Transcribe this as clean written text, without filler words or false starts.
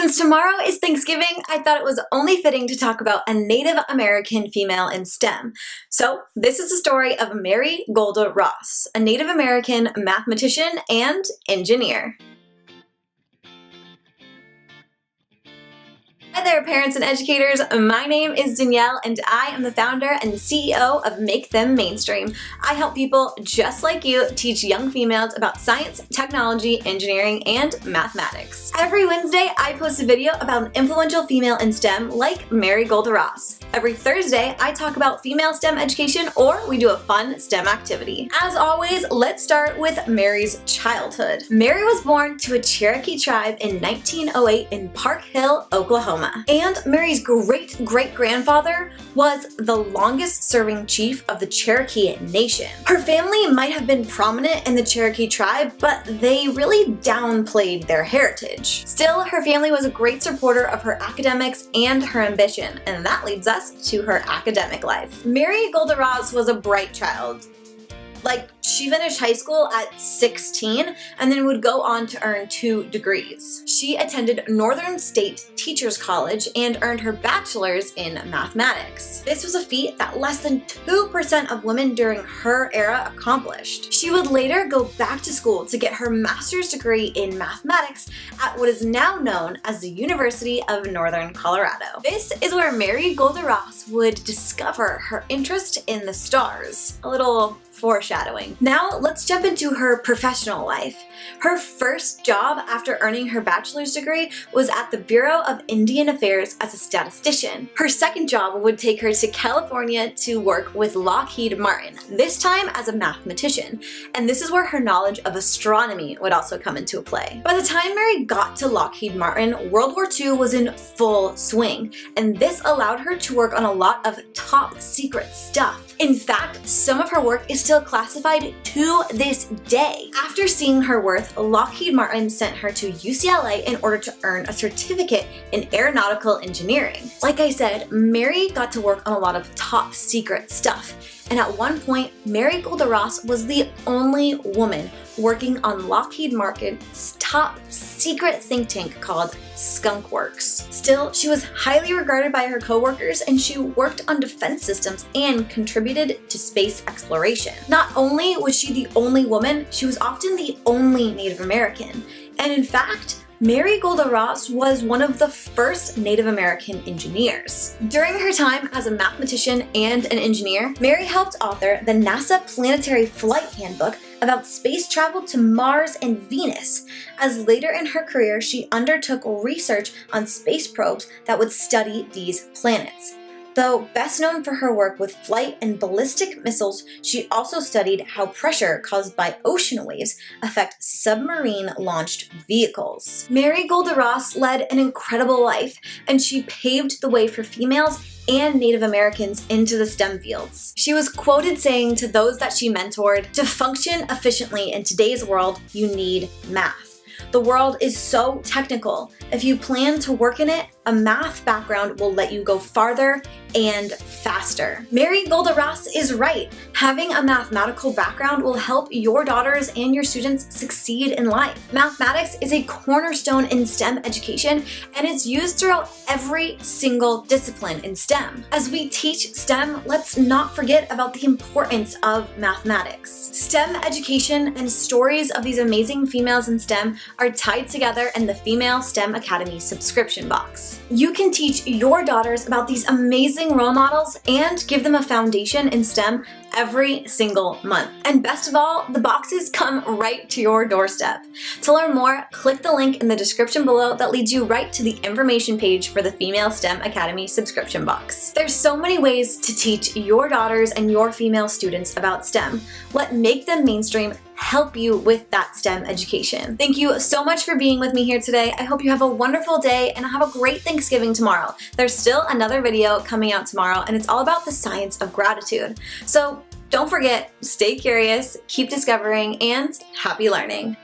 Since tomorrow is Thanksgiving, I thought it was only fitting to talk about a Native American female in STEM. So this is the story of Mary Golda Ross, a Native American mathematician and engineer. Hi there, parents and educators. My name is Danielle and I am the founder and CEO of Make Them Mainstream. I help people just like you teach young females about science, technology, engineering, and mathematics. Every Wednesday, I post a video about an influential female in STEM like Mary Golda Ross. Every Thursday, I talk about female STEM education or we do a fun STEM activity. As always, let's start with Mary's childhood. Mary was born to a Cherokee tribe in 1908 in Park Hill, Oklahoma. And Mary's great-great-grandfather was the longest-serving chief of the Cherokee Nation. Her family might have been prominent in the Cherokee tribe, but they really downplayed their heritage. Still, her family was a great supporter of her academics and her ambition, and that leads us to her academic life. Mary Golda Ross was a bright child. She finished high school at 16 and then would go on to earn 2 degrees. She attended Northern State Teachers College and earned her bachelor's in mathematics. This was a feat that less than 2% of women during her era accomplished. She would later go back to school to get her master's degree in mathematics at what is now known as the University of Northern Colorado. This is where Mary Golda Ross would discover her interest in the stars. A little foreshadowing. Now let's jump into her professional life. Her first job after earning her bachelor's degree was at the Bureau of Indian Affairs as a statistician. Her second job would take her to California to work with Lockheed Martin, this time as a mathematician, and this is where her knowledge of astronomy would also come into play. By the time Mary got to Lockheed Martin, World War II was in full swing, and this allowed her to work on a lot of top secret stuff. In fact, some of her work is still classified to this day. After seeing her worth, Lockheed Martin sent her to UCLA in order to earn a certificate in aeronautical engineering. Like I said, Mary got to work on a lot of top secret stuff. And at one point, Mary Golda Ross was the only woman working on Lockheed Martin's top secret think tank called Skunk Works. Still, she was highly regarded by her coworkers and she worked on defense systems and contributed to space exploration. Not only was she the only woman, she was often the only Native American. And in fact, Mary Golda Ross was one of the first Native American engineers. During her time as a mathematician and an engineer, Mary helped author the NASA Planetary Flight Handbook about space travel to Mars and Venus, as later in her career she undertook research on space probes that would study these planets. Though best known for her work with flight and ballistic missiles, she also studied how pressure caused by ocean waves affect submarine-launched vehicles. Mary Golda Ross led an incredible life, and she paved the way for females and Native Americans into the STEM fields. She was quoted saying to those that she mentored, "To function efficiently in today's world, you need math. The world is so technical. If you plan to work in it, a math background will let you go farther and faster." Mary Golda Ross is right. Having a mathematical background will help your daughters and your students succeed in life. Mathematics is a cornerstone in STEM education, and it's used throughout every single discipline in STEM. As we teach STEM, let's not forget about the importance of mathematics. STEM education and stories of these amazing females in STEM are tied together in the Female STEM Academy subscription box. You can teach your daughters about these amazing role models and give them a foundation in STEM every single month. And best of all, the boxes come right to your doorstep. To learn more, click the link in the description below that leads you right to the information page for the Female STEM Academy subscription box. There's so many ways to teach your daughters and your female students about STEM. Let Make Them Mainstream help you with that STEM education. Thank you so much for being with me here today. I hope you have a wonderful day and have a great Thanksgiving tomorrow. There's still another video coming out tomorrow and it's all about the science of gratitude. So don't forget, stay curious, keep discovering, and happy learning.